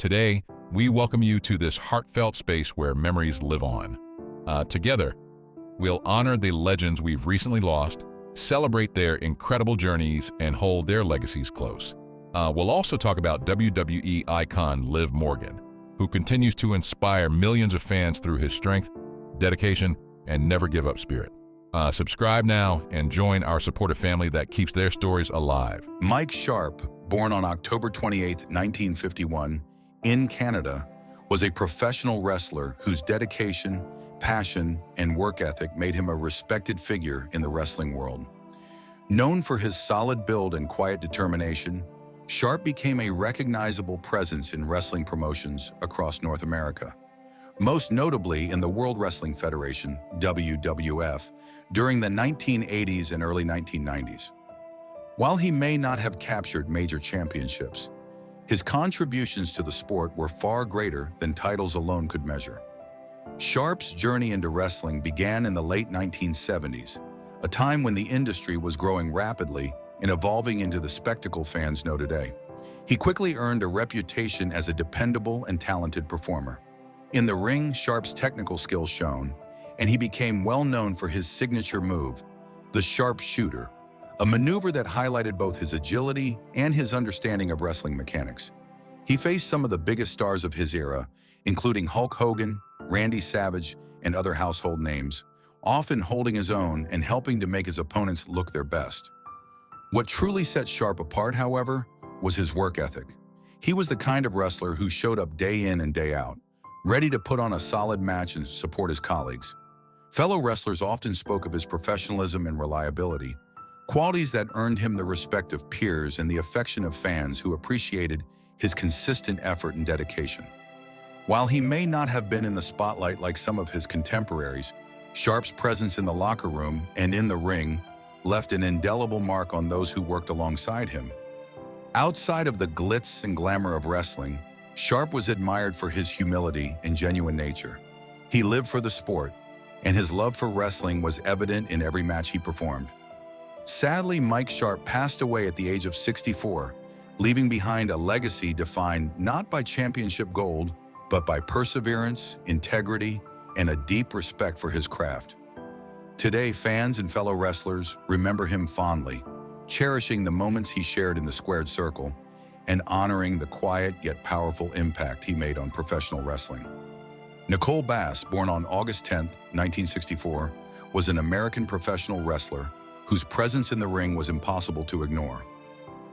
Today, we welcome you to this heartfelt space where memories live on. Together, we'll honor the legends we've recently lost, celebrate their incredible journeys, and hold their legacies close. We'll also talk about WWE icon Liv Morgan, who continues to inspire millions of fans through his strength, dedication, and never-give-up spirit. Subscribe now and join our supportive family that keeps their stories alive. Mike Sharp, born on October 28, 1951, in Canada, was a professional wrestler whose dedication, passion, and work ethic made him a respected figure in the wrestling world. Known for his solid build and quiet determination, Sharp became a recognizable presence in wrestling promotions across North America, most notably in the World Wrestling Federation, WWF, during the 1980s and early 1990s. While he may not have captured major championships, his contributions to the sport were far greater than titles alone could measure. Sharp's journey into wrestling began in the late 1970s, a time when the industry was growing rapidly and evolving into the spectacle fans know today. He quickly earned a reputation as a dependable and talented performer. In the ring, Sharp's technical skills shone, and he became well known for his signature move, the Sharp Shooter, a maneuver that highlighted both his agility and his understanding of wrestling mechanics. He faced some of the biggest stars of his era, including Hulk Hogan, Randy Savage, and other household names, often holding his own and helping to make his opponents look their best. What truly set Sharp apart, however, was his work ethic. He was the kind of wrestler who showed up day in and day out, ready to put on a solid match and support his colleagues. Fellow wrestlers often spoke of his professionalism and reliability, qualities that earned him the respect of peers and the affection of fans who appreciated his consistent effort and dedication. While he may not have been in the spotlight like some of his contemporaries, Sharp's presence in the locker room and in the ring left an indelible mark on those who worked alongside him. Outside of the glitz and glamour of wrestling, Sharp was admired for his humility and genuine nature. He lived for the sport, and his love for wrestling was evident in every match he performed. Sadly, Mike Sharp passed away at the age of 64, leaving behind a legacy defined not by championship gold, but by perseverance, integrity, and a deep respect for his craft. Today, fans and fellow wrestlers remember him fondly, cherishing the moments he shared in the squared circle and honoring the quiet yet powerful impact he made on professional wrestling. Nicole Bass, born on August 10, 1964, was an American professional wrestler whose presence in the ring was impossible to ignore.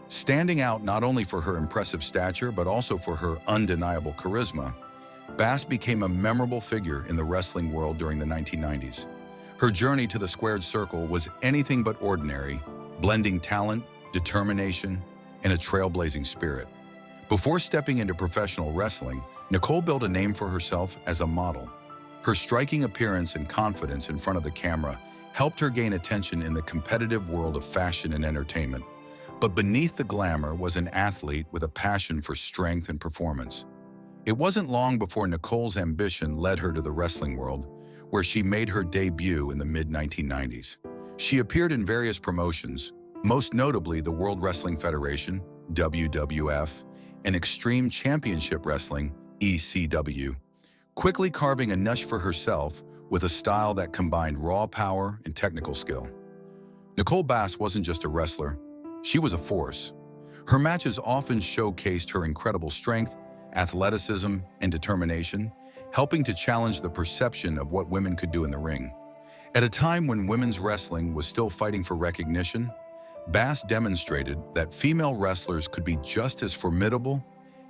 Standing out not only for her impressive stature but also for her undeniable charisma, Bass became a memorable figure in the wrestling world during the 1990s. Her journey to the squared circle was anything but ordinary, blending talent, determination, and a trailblazing spirit. Before stepping into professional wrestling, Nicole built a name for herself as a model. Her striking appearance and confidence in front of the camera helped her gain attention in the competitive world of fashion and entertainment. But beneath the glamour was an athlete with a passion for strength and performance. It wasn't long before Nicole's ambition led her to the wrestling world, where she made her debut in the mid-1990s. She appeared in various promotions, most notably the World Wrestling Federation, WWF, and Extreme Championship Wrestling, ECW, quickly carving a niche for herself with a style that combined raw power and technical skill. Nicole Bass wasn't just a wrestler, she was a force. Her matches often showcased her incredible strength, athleticism, and determination, helping to challenge the perception of what women could do in the ring. At a time when women's wrestling was still fighting for recognition, Bass demonstrated that female wrestlers could be just as formidable,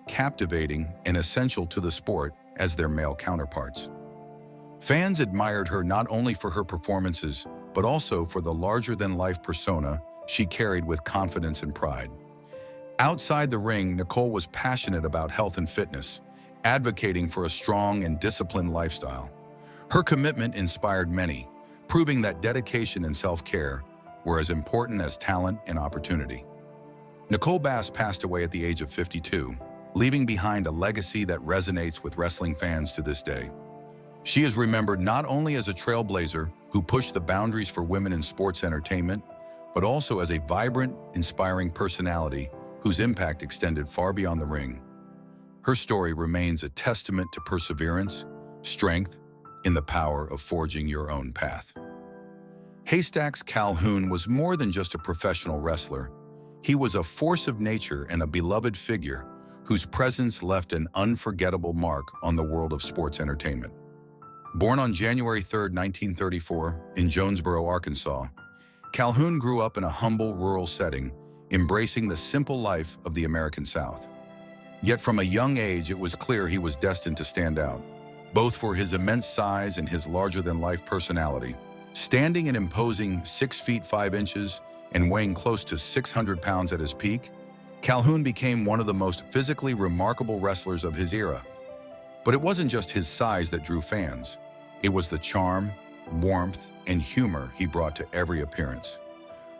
captivating, and essential to the sport as their male counterparts. Fans admired her not only for her performances, but also for the larger-than-life persona she carried with confidence and pride. Outside the ring, Nicole was passionate about health and fitness, advocating for a strong and disciplined lifestyle. Her commitment inspired many, proving that dedication and self-care were as important as talent and opportunity. Nicole Bass passed away at the age of 52, leaving behind a legacy that resonates with wrestling fans to this day. She is remembered not only as a trailblazer who pushed the boundaries for women in sports entertainment, but also as a vibrant, inspiring personality whose impact extended far beyond the ring. Her story remains a testament to perseverance, strength, and the power of forging your own path. Haystacks Calhoun was more than just a professional wrestler. He was a force of nature and a beloved figure whose presence left an unforgettable mark on the world of sports entertainment. Born on January 3, 1934, in Jonesboro, Arkansas, Calhoun grew up in a humble rural setting, embracing the simple life of the American South. Yet from a young age, it was clear he was destined to stand out, both for his immense size and his larger-than-life personality. Standing an imposing 6 feet 5 inches and weighing close to 600 pounds at his peak, Calhoun became one of the most physically remarkable wrestlers of his era. But it wasn't just his size that drew fans. It was the charm, warmth, and humor he brought to every appearance.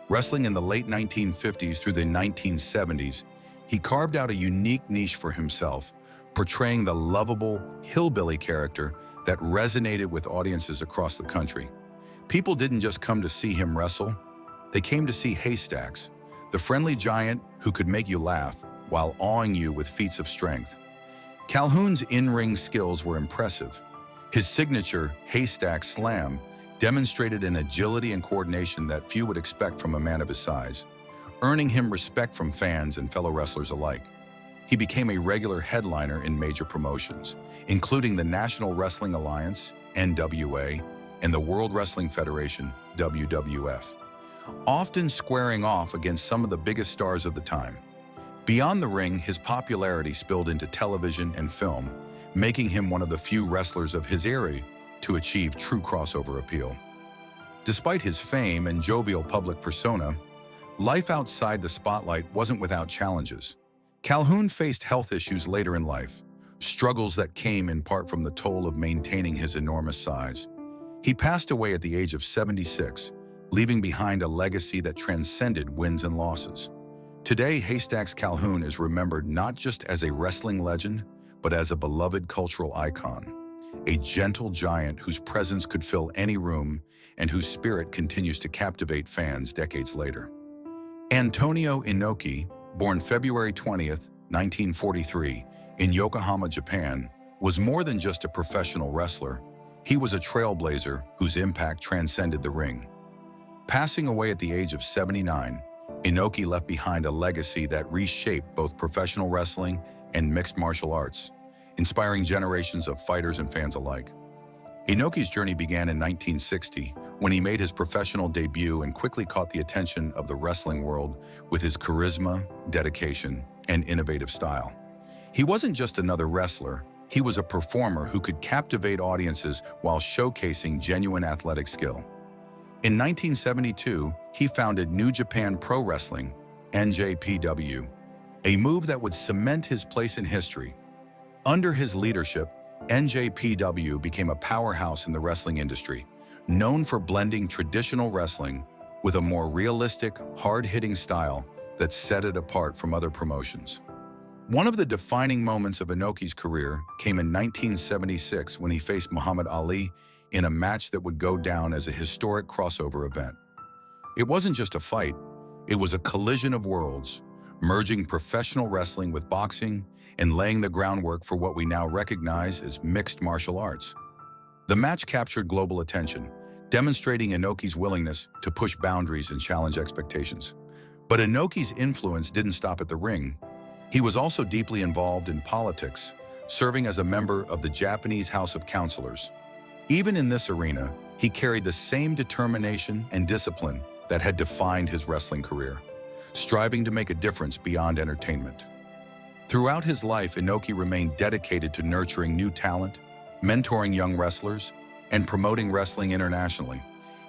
Wrestling in the late 1950s through the 1970s, he carved out a unique niche for himself, portraying the lovable, hillbilly character that resonated with audiences across the country. People didn't just come to see him wrestle, they came to see Haystacks, the friendly giant who could make you laugh while awing you with feats of strength. Calhoun's in-ring skills were impressive. His signature Haystack Slam demonstrated an agility and coordination that few would expect from a man of his size, earning him respect from fans and fellow wrestlers alike. He became a regular headliner in major promotions, including the National Wrestling Alliance, NWA, and the World Wrestling Federation, WWF, often squaring off against some of the biggest stars of the time. Beyond the ring, his popularity spilled into television and film, making him one of the few wrestlers of his era to achieve true crossover appeal. Despite his fame and jovial public persona, life outside the spotlight wasn't without challenges. Calhoun faced health issues later in life, struggles that came in part from the toll of maintaining his enormous size. He passed away at the age of 76, leaving behind a legacy that transcended wins and losses. Today, Haystacks Calhoun is remembered not just as a wrestling legend, but as a beloved cultural icon, a gentle giant whose presence could fill any room and whose spirit continues to captivate fans decades later. Antonio Inoki, born February 20th, 1943, in Yokohama, Japan, was more than just a professional wrestler. He was a trailblazer whose impact transcended the ring. Passing away at the age of 79, Inoki left behind a legacy that reshaped both professional wrestling and mixed martial arts, inspiring generations of fighters and fans alike. Inoki's journey began in 1960 when he made his professional debut and quickly caught the attention of the wrestling world with his charisma, dedication, and innovative style. He wasn't just another wrestler, he was a performer who could captivate audiences while showcasing genuine athletic skill. In 1972, he founded New Japan Pro Wrestling, NJPW, a move that would cement his place in history. Under his leadership, NJPW became a powerhouse in the wrestling industry, known for blending traditional wrestling with a more realistic, hard-hitting style that set it apart from other promotions. One of the defining moments of Inoki's career came in 1976 when he faced Muhammad Ali in a match that would go down as a historic crossover event. It wasn't just a fight, it was a collision of worlds, merging professional wrestling with boxing and laying the groundwork for what we now recognize as mixed martial arts. The match captured global attention, demonstrating Inoki's willingness to push boundaries and challenge expectations. But Inoki's influence didn't stop at the ring. He was also deeply involved in politics, serving as a member of the Japanese House of Councilors. Even in this arena, he carried the same determination and discipline that had defined his wrestling career, striving to make a difference beyond entertainment. Throughout his life, Inoki remained dedicated to nurturing new talent, mentoring young wrestlers, and promoting wrestling internationally.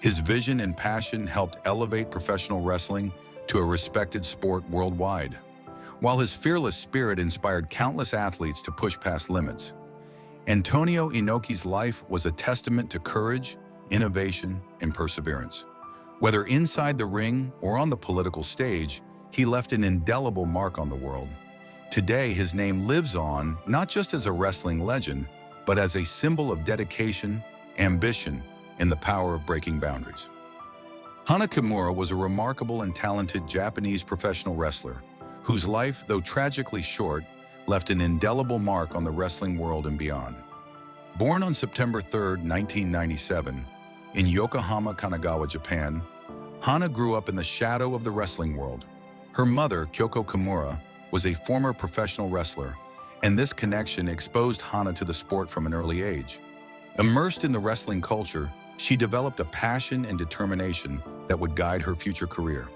His vision and passion helped elevate professional wrestling to a respected sport worldwide, while his fearless spirit inspired countless athletes to push past limits. Antonio Inoki's life was a testament to courage, innovation, and perseverance. Whether inside the ring or on the political stage, he left an indelible mark on the world. Today, his name lives on not just as a wrestling legend, but as a symbol of dedication, ambition, and the power of breaking boundaries. Hana Kimura was a remarkable and talented Japanese professional wrestler whose life, though tragically short, left an indelible mark on the wrestling world and beyond. Born on September 3, 1997, in Yokohama, Kanagawa, Japan, Hana grew up in the shadow of the wrestling world. Her mother, Kyoko Kimura, was a former professional wrestler, and this connection exposed Hana to the sport from an early age. Immersed in the wrestling culture, she developed a passion and determination that would guide her future career.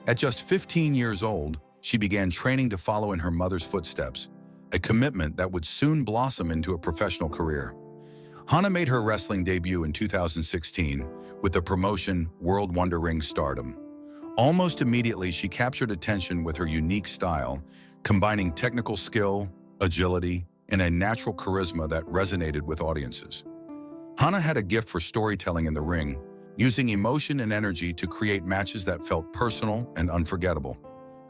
At just 15 years old, she began training to follow in her mother's footsteps, a commitment that would soon blossom into a professional career. Hana made her wrestling debut in 2016 with the promotion World Wonder Ring Stardom. Almost immediately, she captured attention with her unique style, combining technical skill, agility, and a natural charisma that resonated with audiences. Hana had a gift for storytelling in the ring, using emotion and energy to create matches that felt personal and unforgettable.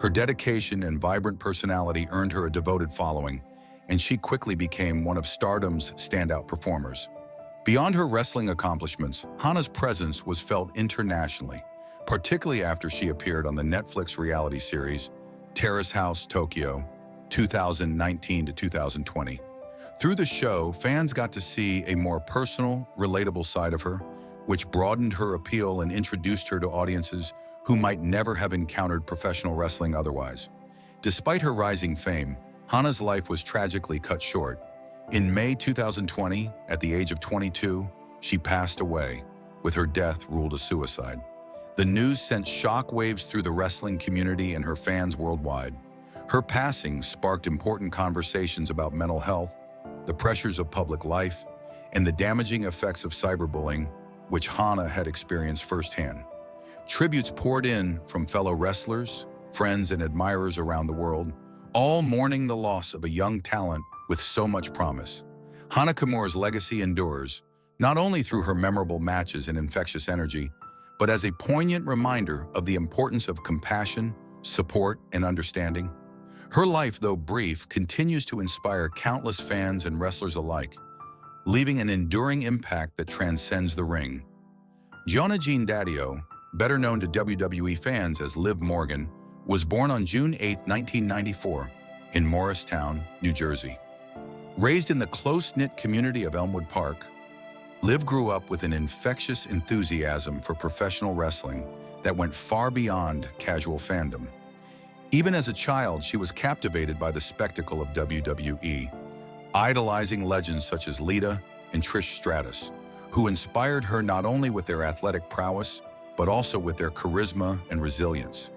Her dedication and vibrant personality earned her a devoted following, and she quickly became one of Stardom's standout performers. Beyond her wrestling accomplishments, Hana's presence was felt internationally, particularly after she appeared on the Netflix reality series Terrace House Tokyo 2019 to 2020. Through the show, fans got to see a more personal, relatable side of her, which broadened her appeal and introduced her to audiences who might never have encountered professional wrestling otherwise. Despite her rising fame, Hana's life was tragically cut short. In May 2020, at the age of 22, she passed away, with her death ruled a suicide. The news sent shockwaves through the wrestling community and her fans worldwide. Her passing sparked important conversations about mental health, the pressures of public life, and the damaging effects of cyberbullying, which Hana had experienced firsthand. Tributes poured in from fellow wrestlers, friends, and admirers around the world, all mourning the loss of a young talent with so much promise. Hana Kimura's legacy endures, not only through her memorable matches and infectious energy, but as a poignant reminder of the importance of compassion, support, and understanding. Her life, though brief, continues to inspire countless fans and wrestlers alike, leaving an enduring impact that transcends the ring. Gianna Jean Daddio, better known to WWE fans as Liv Morgan, was born on June 8, 1994, in Morristown, New Jersey. Raised in the close-knit community of Elmwood Park, Liv grew up with an infectious enthusiasm for professional wrestling that went far beyond casual fandom. Even as a child, she was captivated by the spectacle of WWE, idolizing legends such as Lita and Trish Stratus, who inspired her not only with their athletic prowess, but also with their charisma and resilience.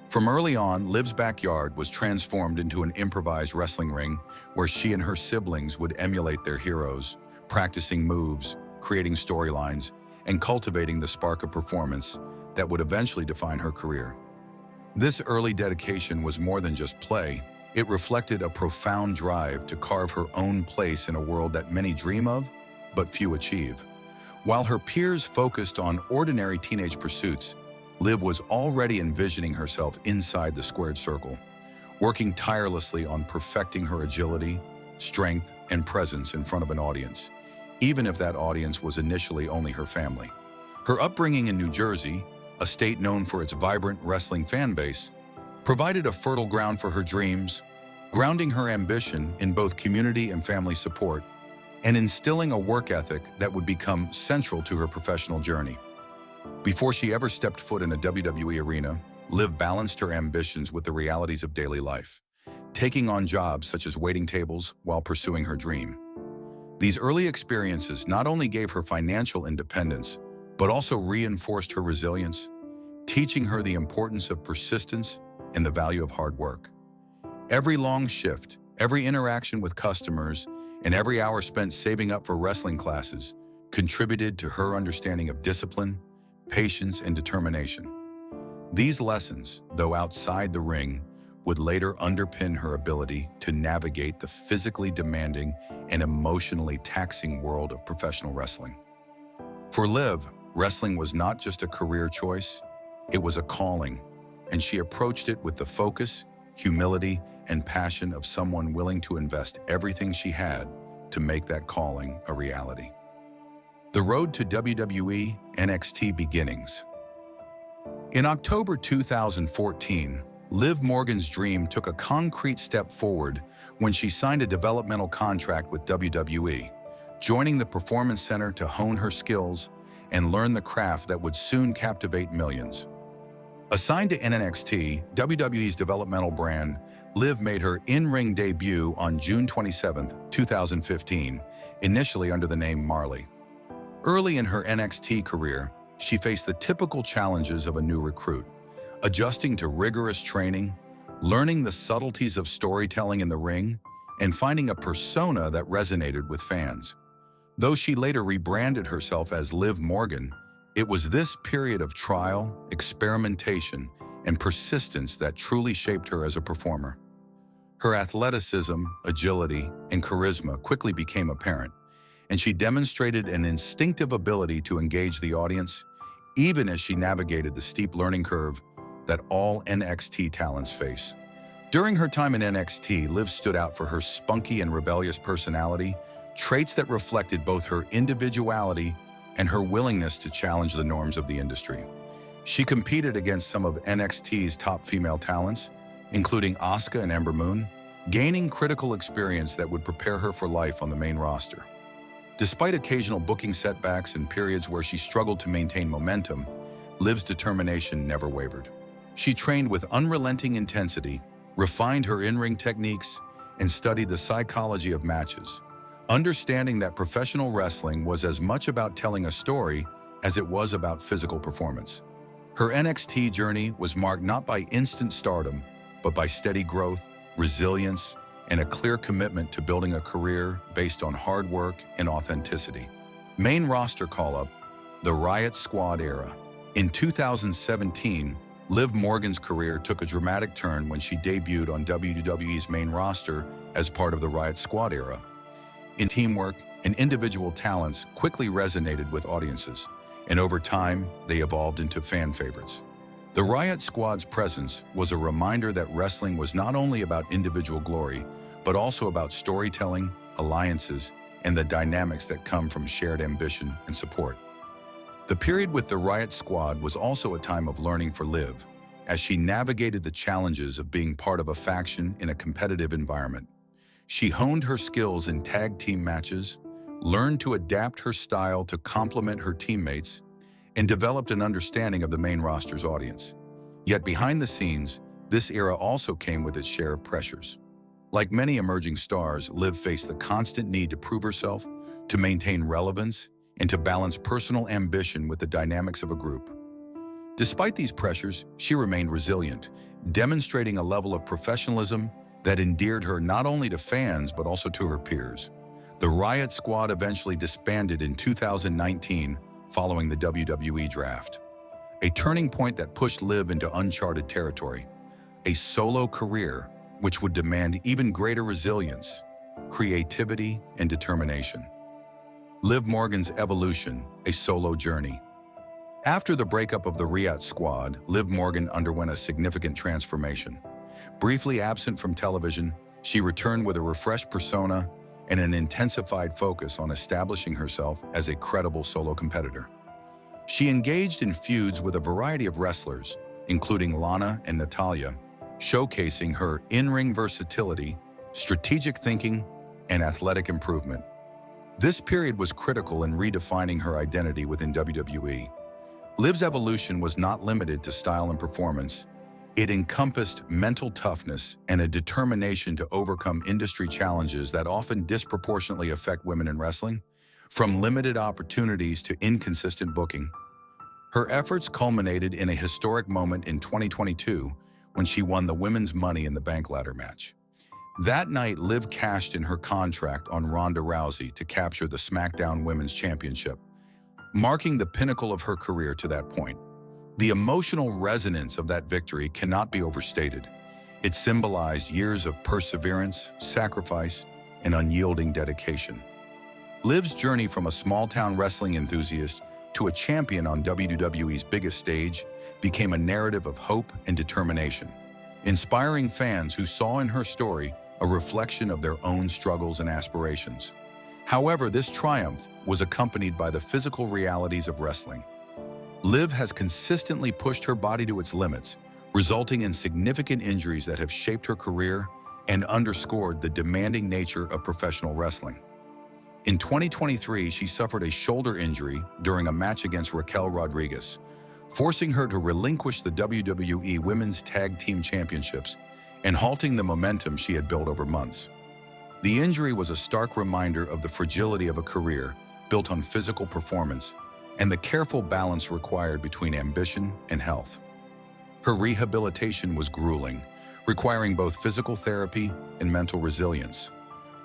From early on, Liv's backyard was transformed into an improvised wrestling ring where she and her siblings would emulate their heroes, practicing moves, creating storylines, and cultivating the spark of performance that would eventually define her career. This early dedication was more than just play. It reflected a profound drive to carve her own place in a world that many dream of, but few achieve. While her peers focused on ordinary teenage pursuits, Liv was already envisioning herself inside the squared circle, working tirelessly on perfecting her agility, strength, and presence in front of an audience, even if that audience was initially only her family. Her upbringing in New Jersey, a state known for its vibrant wrestling fan base, provided a fertile ground for her dreams, grounding her ambition in both community and family support, and instilling a work ethic that would become central to her professional journey. Before she ever stepped foot in a WWE arena, Liv balanced her ambitions with the realities of daily life, taking on jobs such as waiting tables while pursuing her dream. These early experiences not only gave her financial independence, but also reinforced her resilience, teaching her the importance of persistence and the value of hard work. Every long shift, every interaction with customers, and every hour spent saving up for wrestling classes contributed to her understanding of discipline, patience, and determination. These lessons, though outside the ring, would later underpin her ability to navigate the physically demanding and emotionally taxing world of professional wrestling. For Liv, wrestling was not just a career choice, it was a calling, and she approached it with the focus, humility, and passion of someone willing to invest everything she had to make that calling a reality. The road to WWE NXT beginnings. In October 2014, Liv Morgan's dream took a concrete step forward when she signed a developmental contract with WWE, joining the Performance Center to hone her skills and learn the craft that would soon captivate millions. Assigned to NXT, WWE's developmental brand, Liv made her in-ring debut on June 27, 2015, initially under the name Marley. Early in her NXT career, she faced the typical challenges of a new recruit, adjusting to rigorous training, learning the subtleties of storytelling in the ring, and finding a persona that resonated with fans. Though she later rebranded herself as Liv Morgan, it was this period of trial, experimentation, and persistence that truly shaped her as a performer. Her athleticism, agility, and charisma quickly became apparent, and she demonstrated an instinctive ability to engage the audience, even as she navigated the steep learning curve that all NXT talents face. During her time in NXT, Liv stood out for her spunky and rebellious personality, traits that reflected both her individuality and her willingness to challenge the norms of the industry. She competed against some of NXT's top female talents, including Asuka and Ember Moon, gaining critical experience that would prepare her for life on the main roster. Despite occasional booking setbacks and periods where she struggled to maintain momentum, Liv's determination never wavered. She trained with unrelenting intensity, refined her in-ring techniques, and studied the psychology of matches, understanding that professional wrestling was as much about telling a story as it was about physical performance. Her NXT journey was marked not by instant stardom, but by steady growth, resilience, and a clear commitment to building a career based on hard work and authenticity. Main roster call-up, the Riot Squad era. In 2017, Liv Morgan's career took a dramatic turn when she debuted on WWE's main roster as part of the Riot Squad era. In teamwork and individual talents quickly resonated with audiences, and over time, they evolved into fan favorites. The Riot Squad's presence was a reminder that wrestling was not only about individual glory, but also about storytelling, alliances, and the dynamics that come from shared ambition and support. The period with the Riot Squad was also a time of learning for Liv, as she navigated the challenges of being part of a faction in a competitive environment. She honed her skills in tag team matches, learned to adapt her style to complement her teammates, and developed an understanding of the main roster's audience. Yet behind the scenes, this era also came with its share of pressures. Like many emerging stars, Liv faced the constant need to prove herself, to maintain relevance, and to balance personal ambition with the dynamics of a group. Despite these pressures, she remained resilient, demonstrating a level of professionalism that endeared her not only to fans but also to her peers. The Riot Squad eventually disbanded in 2019 following the WWE draft, a turning point that pushed Liv into uncharted territory, a solo career which would demand even greater resilience, creativity, and determination. Liv Morgan's evolution, a solo journey. After the breakup of the Riot Squad, Liv Morgan underwent a significant transformation. Briefly absent from television, she returned with a refreshed persona and an intensified focus on establishing herself as a credible solo competitor. She engaged in feuds with a variety of wrestlers, including Lana and Natalya, showcasing her in-ring versatility, strategic thinking, and athletic improvement. This period was critical in redefining her identity within WWE. Liv's evolution was not limited to style and performance. It encompassed mental toughness and a determination to overcome industry challenges that often disproportionately affect women in wrestling, from limited opportunities to inconsistent booking. Her efforts culminated in a historic moment in 2022 when she won the Women's Money in the Bank ladder match. That night, Liv cashed in her contract on Ronda Rousey to capture the SmackDown Women's Championship, marking the pinnacle of her career to that point. The emotional resonance of that victory cannot be overstated. It symbolized years of perseverance, sacrifice, and unyielding dedication. Liv's journey from a small-town wrestling enthusiast to a champion on WWE's biggest stage became a narrative of hope and determination, inspiring fans who saw in her story a reflection of their own struggles and aspirations. However, this triumph was accompanied by the physical realities of wrestling. Liv has consistently pushed her body to its limits, resulting in significant injuries that have shaped her career and underscored the demanding nature of professional wrestling. In 2023, she suffered a shoulder injury during a match against Raquel Rodriguez, forcing her to relinquish the WWE Women's Tag Team Championships and halting the momentum she had built over months. The injury was a stark reminder of the fragility of a career built on physical performance and the careful balance required between ambition and health. Her rehabilitation was grueling, requiring both physical therapy and mental resilience.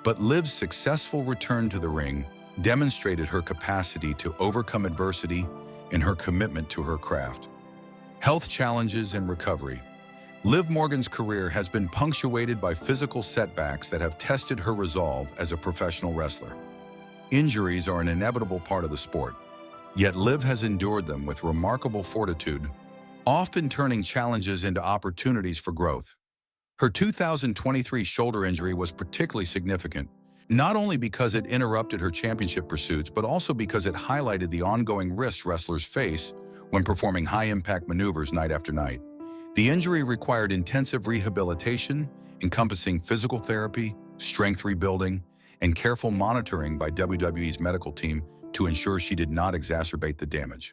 But Liv's successful return to the ring demonstrated her capacity to overcome adversity and her commitment to her craft. Health challenges and recovery. Liv Morgan's career has been punctuated by physical setbacks that have tested her resolve as a professional wrestler. Injuries are an inevitable part of the sport, yet Liv has endured them with remarkable fortitude, often turning challenges into opportunities for growth. Her 2023 shoulder injury was particularly significant, not only because it interrupted her championship pursuits, but also because it highlighted the ongoing risks wrestlers face when performing high-impact maneuvers night after night. The injury required intensive rehabilitation, encompassing physical therapy, strength rebuilding, and careful monitoring by WWE's medical team to ensure she did not exacerbate the damage.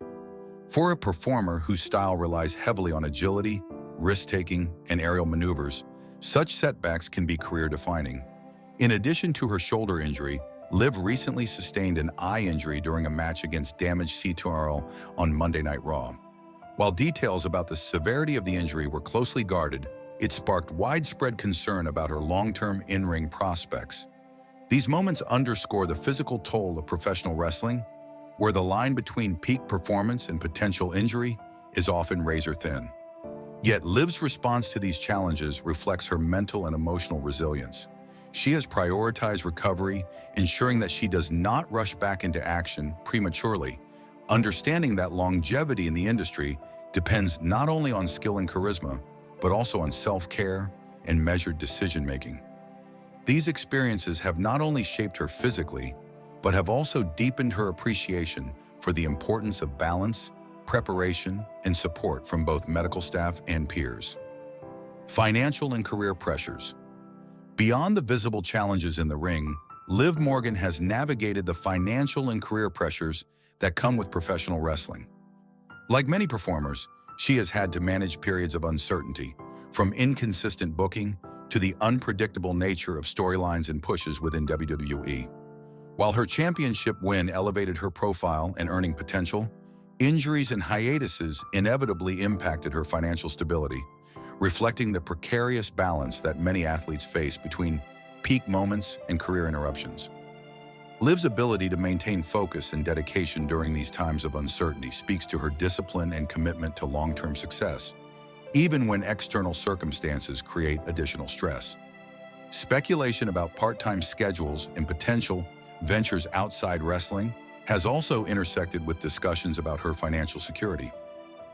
For a performer whose style relies heavily on agility, risk-taking, and aerial maneuvers, such setbacks can be career-defining. In addition to her shoulder injury, Liv recently sustained an eye injury during a match against damaged CTRL on Monday Night Raw. While details about the severity of the injury were closely guarded, it sparked widespread concern about her long-term in-ring prospects. These moments underscore the physical toll of professional wrestling, where the line between peak performance and potential injury is often razor-thin. Yet Liv's response to these challenges reflects her mental and emotional resilience. She has prioritized recovery, ensuring that she does not rush back into action prematurely, understanding that longevity in the industry depends not only on skill and charisma, but also on self-care and measured decision-making. These experiences have not only shaped her physically, but have also deepened her appreciation for the importance of balance, preparation, and support from both medical staff and peers. Financial and career pressures. Beyond the visible challenges in the ring, Liv Morgan has navigated the financial and career pressures that come with professional wrestling. Like many performers, she has had to manage periods of uncertainty, from inconsistent booking to the unpredictable nature of storylines and pushes within WWE. While her championship win elevated her profile and earning potential, injuries and hiatuses inevitably impacted her financial stability, reflecting the precarious balance that many athletes face between peak moments and career interruptions. Liv's ability to maintain focus and dedication during these times of uncertainty speaks to her discipline and commitment to long-term success, even when external circumstances create additional stress. Speculation about part-time schedules and potential ventures outside wrestling has also intersected with discussions about her financial security.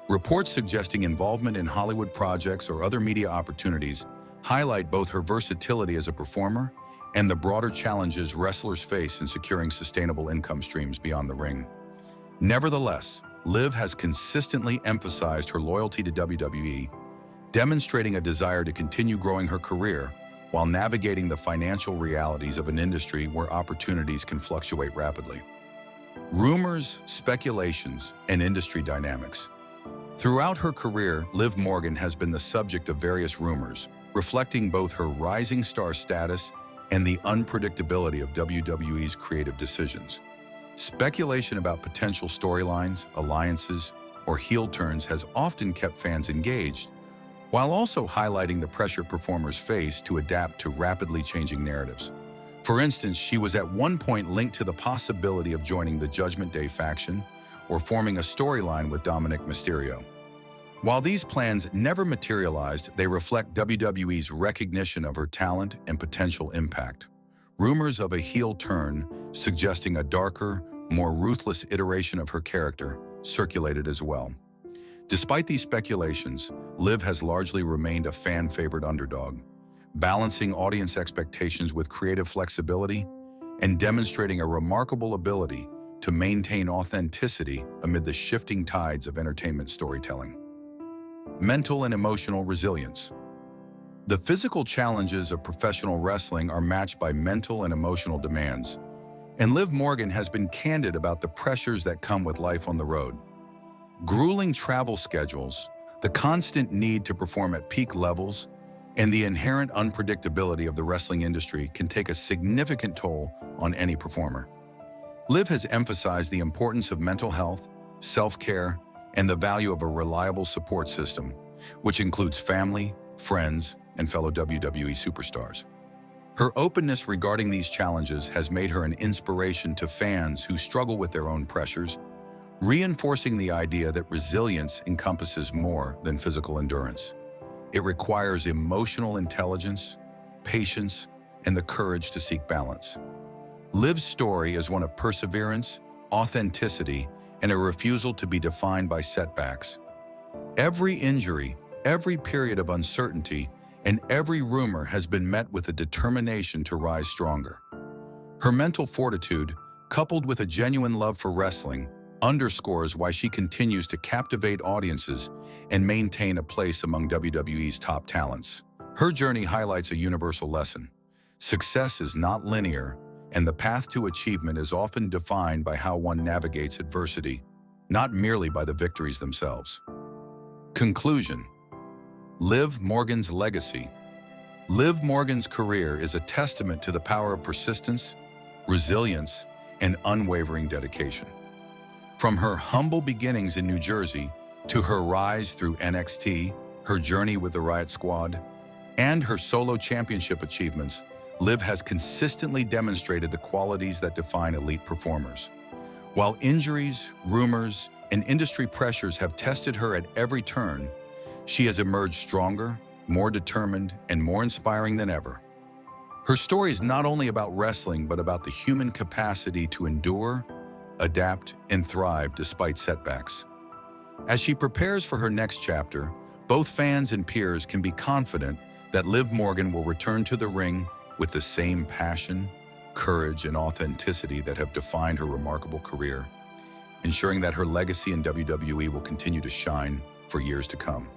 Reports suggesting involvement in Hollywood projects or other media opportunities highlight both her versatility as a performer and the broader challenges wrestlers face in securing sustainable income streams beyond the ring. Nevertheless, Liv has consistently emphasized her loyalty to WWE, demonstrating a desire to continue growing her career while navigating the financial realities of an industry where opportunities can fluctuate rapidly. Rumors, speculations, and industry dynamics. Throughout her career, Liv Morgan has been the subject of various rumors, reflecting both her rising star status and the unpredictability of WWE's creative decisions. Speculation about potential storylines, alliances, or heel turns has often kept fans engaged, while also highlighting the pressure performers face to adapt to rapidly changing narratives. For instance, she was at one point linked to the possibility of joining the Judgment Day faction or forming a storyline with Dominic Mysterio. While these plans never materialized, they reflect WWE's recognition of her talent and potential impact. Rumors of a heel turn, suggesting a darker, more ruthless iteration of her character, circulated as well. Despite these speculations, Liv has largely remained a fan-favorite underdog, balancing audience expectations with creative flexibility and demonstrating a remarkable ability to maintain authenticity amid the shifting tides of entertainment storytelling. mental and emotional resilience. The physical challenges of professional wrestling are matched by mental and emotional demands, and Liv Morgan has been candid about the pressures that come with life on the road. Grueling travel schedules, the constant need to perform at peak levels, and the inherent unpredictability of the wrestling industry can take a significant toll on any performer. Liv has emphasized the importance of mental health, self-care, and the value of a reliable support system, which includes family, friends, and fellow WWE superstars. Her openness regarding these challenges has made her an inspiration to fans who struggle with their own pressures, reinforcing the idea that resilience encompasses more than physical endurance. It requires emotional intelligence, patience, and the courage to seek balance. Liv's story is one of perseverance, authenticity, and a refusal to be defined by setbacks. Every injury, every period of uncertainty, and every rumor has been met with a determination to rise stronger. Her mental fortitude, coupled with a genuine love for wrestling, underscores why she continues to captivate audiences and maintain a place among WWE's top talents. Her journey highlights a universal lesson. Success is not linear, and the path to achievement is often defined by how one navigates adversity, not merely by the victories themselves. Conclusion: Liv Morgan's legacy. Liv Morgan's career is a testament to the power of persistence, resilience, and unwavering dedication. From her humble beginnings in New Jersey to her rise through NXT, her journey with the Riot Squad, and her solo championship achievements, Liv has consistently demonstrated the qualities that define elite performers. While injuries, rumors, and industry pressures have tested her at every turn, she has emerged stronger, more determined, and more inspiring than ever. Her story is not only about wrestling, but about the human capacity to endure, adapt, and thrive despite setbacks. As she prepares for her next chapter, both fans and peers can be confident that Liv Morgan will return to the ring with the same passion, courage, and authenticity that have defined her remarkable career, ensuring that her legacy in WWE will continue to shine for years to come.